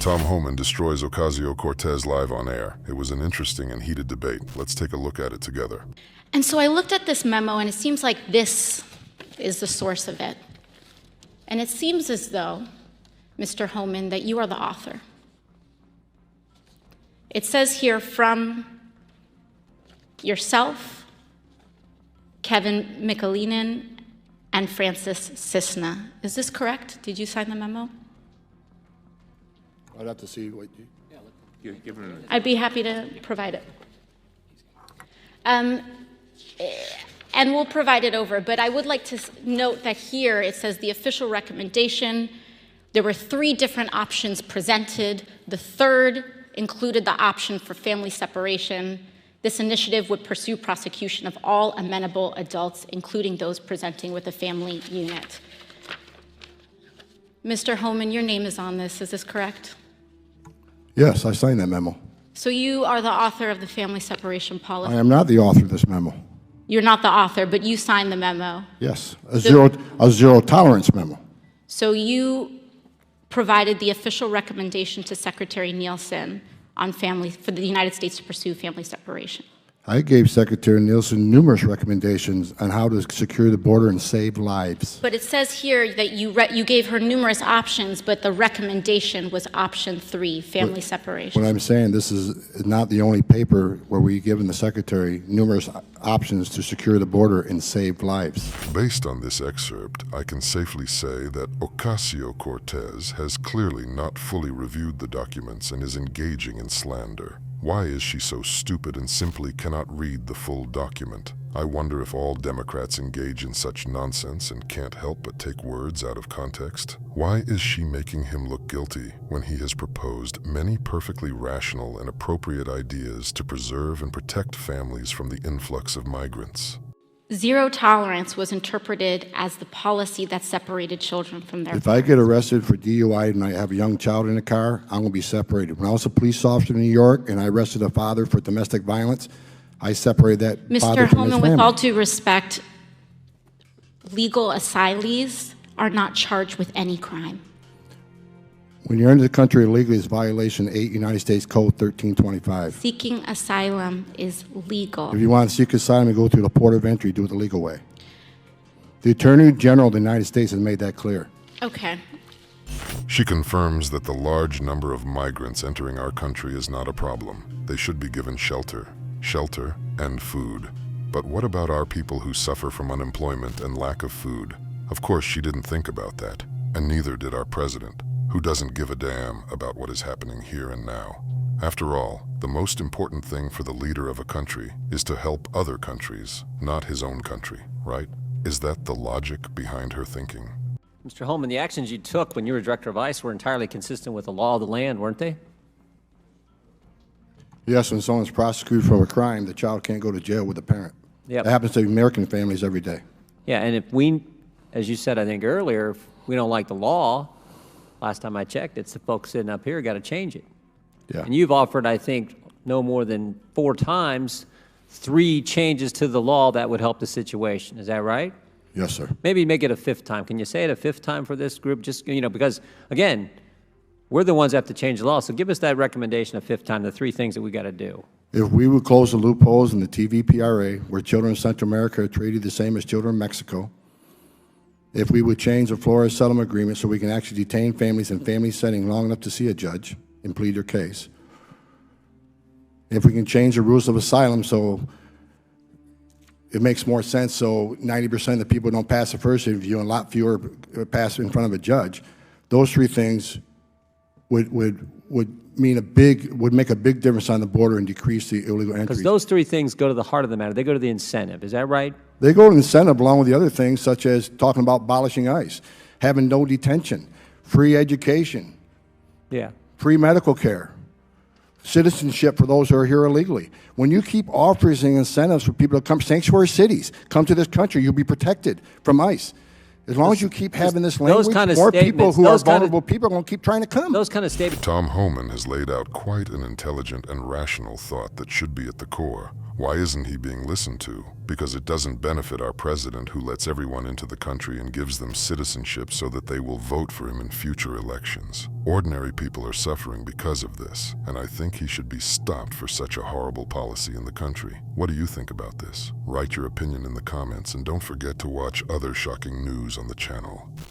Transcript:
Tom Homan destroys Ocasio-Cortez live on air. It was an interesting and heated debate. Let's take a look at it together. And so I looked at this memo, and it seems like this is the source of it. And it seems as though, Mr. Homan, that you are the author. It says here from yourself, Kevin McAleenan, and Francis Cisna. Is this correct? Did you sign the memo? I'd have to see what you... I'd be happy to provide it. And we'll provide it over, but I would like to note that here it says the official recommendation. There were 3 different options presented. The third included the option for family separation. This initiative would pursue prosecution of all amenable adults, including those presenting with a family unit. Mr. Homan, your name is on this. Is this correct? Yes, I signed that memo. So you are the author of the family separation policy. I am not the author of this memo. You're not the author, but you signed the memo. Yes, a zero tolerance memo. So you provided the official recommendation to Secretary Nielsen on for the United States to pursue family separation. I gave Secretary Nielsen numerous recommendations on how to secure the border and save lives. But it says here that you gave her numerous options, but the recommendation was option 3, family separation. What I'm saying, this is not the only paper where we've given the Secretary numerous options to secure the border and save lives. Based on this excerpt, I can safely say that Ocasio-Cortez has clearly not fully reviewed the documents and is engaging in slander. Why is she so stupid and simply cannot read the full document? I wonder if all Democrats engage in such nonsense and can't help but take words out of context. Why is she making him look guilty when he has proposed many perfectly rational and appropriate ideas to preserve and protect families from the influx of migrants? Zero tolerance was interpreted as the policy that separated children from their If I get arrested for DUI and I have a young child in the car, I'm going to be separated. When I was a police officer in New York and I arrested a father for domestic violence, I separated that father from Mr. his Homan, family. with all due respect, legal asylees are not charged with any crime. When you're into the country illegally, it's violation 8 United States Code 1325. Seeking asylum is legal. If you want to seek asylum, you go through the port of entry, do it the legal way. The Attorney General of the United States has made that clear. Okay. She confirms that the large number of migrants entering our country is not a problem. They should be given shelter and food. But what about our people who suffer from unemployment and lack of food? Of course, she didn't think about that, and neither did our president, who doesn't give a damn about what is happening here and now. After all, the most important thing for the leader of a country is to help other countries, not his own country, right? Is that the logic behind her thinking? Mr. Homan, the actions you took when you were director of ICE were entirely consistent with the law of the land, weren't they? Yes, when someone's prosecuted for a crime, the child can't go to jail with the parent. Yep. That happens to American families every day. Yeah, and if we, as you said, I think earlier, if we don't like the law, last time I checked, it's the folks sitting up here got to change it. Yeah. And you've offered, I think, no more than 4 times 3 changes to the law that would help the situation. Is that right? Yes, sir. Maybe make it a 5th time. Can you say it a 5th time for this group? Just, because, again, we're the ones that have to change the law. So give us that recommendation a 5th time, the 3 things that we got to do. If we would close the loopholes in the TVPRA, where children in Central America are treated the same as children in Mexico, if we would change the Flores settlement agreement so we can actually detain families in family setting long enough to see a judge and plead their case, if we can change the rules of asylum so it makes more sense so 90% of the people don't pass the first interview and a lot fewer pass in front of a judge, those 3 things would make a big difference on the border and decrease the illegal entry. Because those 3 things go to the heart of the matter. They go to the incentive. Is that right? They go to incentive along with the other things, such as talking about abolishing ICE, having no detention, free education, free medical care, citizenship for those who are here illegally. When you keep offering incentives for people to come, sanctuary cities, come to this country, you'll be protected from ICE. As long as you keep having this language, more people who are vulnerable people are going to keep trying to come. Those kind of statements. Tom Homan has laid out quite an intelligent and rational thought that should be at the core. Why isn't he being listened to? Because it doesn't benefit our president, who lets everyone into the country and gives them citizenship so that they will vote for him in future elections. Ordinary people are suffering because of this, and I think he should be stopped for such a horrible policy in the country. What do you think about this? Write your opinion in the comments, and don't forget to watch other shocking news on the channel.